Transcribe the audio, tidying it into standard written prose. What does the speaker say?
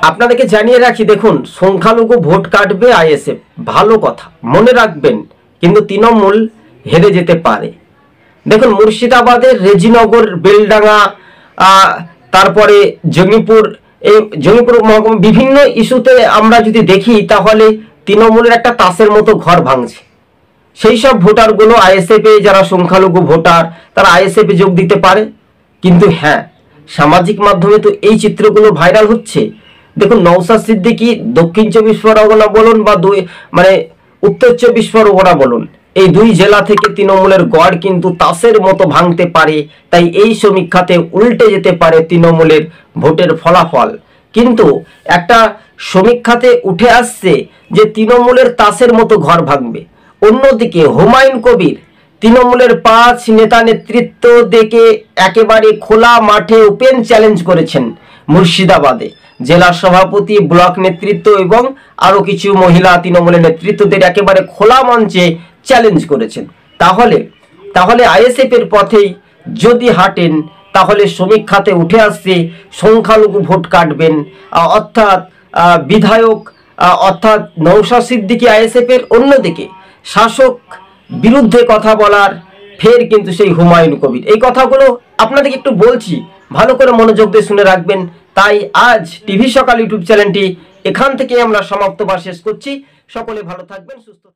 আপনাদেরকে জানিয়ে রাখি, দেখুন সংখ্যালঘু ভোট কাটবে আইএসএফ, ভালো কথা, মনে রাখবেন, কিন্তু তৃণমূল হেরে যেতে পারে। দেখুন মুর্শিদাবাদের রেজিনগর, বেলডাঙ্গা, তারপরে জঙ্গিপুর, এই জঙ্গিপুর মহকুমা বিভিন্ন ইস্যুতে আমরা যদি দেখি তাহলে তৃণমূলের একটা তাসের মতো ঘর ভাঙছে। সেই সব ভোটারগুলো আইএসএফে, যারা সংখ্যালঘু ভোটার তারা আইএসএফে যোগ দিতে পারে। কিন্তু হ্যাঁ, সামাজিক মাধ্যমে তো এই চিত্রগুলো ভাইরাল হচ্ছে। দেখুন নওশাদ সিদ্দিকী দক্ষিণ চব্বিশ পরগনা বলুন বা উত্তর চব্বিশ পরগনা বলুন, এই দুই জেলা থেকে তৃণমূলের গড় কিন্তু তাসের মতো ভাঙতে পারে। তাই এই সমীক্ষাতে উল্টে যেতে পারে তৃণমূলের ভোটের ফলাফল। কিন্তু একটা সমীক্ষাতে উঠে আসছে যে তৃণমূলের তাসের মতো ঘর ভাঙবে। অন্যদিকে হুমায়ুন কবির তৃণমূলের 5 নেতা নেতৃত্ব দেখে একেবারে খোলা মাঠে ওপেন চ্যালেঞ্জ করেছেন মুর্শিদাবাদে। জেলা সভাপতি, ব্লক নেতৃত্ব এবং আরো কিছু মহিলা তৃণমূলের নেতৃত্বদের একেবারে খোলা মঞ্চে চ্যালেঞ্জ করেছেন। তাহলে আইএসএফ এর পথেই যদি হাঁটেন তাহলে সমীক্ষাতে উঠে আসছে সংখ্যালঘু ভোট কাটবেন, অর্থাৎ বিধায়ক অর্থাৎ নওশাদ সিদ্দিকী আইএসএফ এর। অন্যদিকে শাসক বিরুদ্ধে কথা বলার ফের কিন্তু সেই হুমায়ুন কবির। এই কথাগুলো আপনাদেরকে একটু বলছি, ভালো করে মনোযোগ দিয়ে শুনে রাখবেন। তাই আজ টিভি সকাল ইউটিউব চ্যানেলটি এখান থেকে আমরা সমাপ্ত বা শেষ করছি। সকলে ভালো থাকবেন, সুস্থ থাকবেন।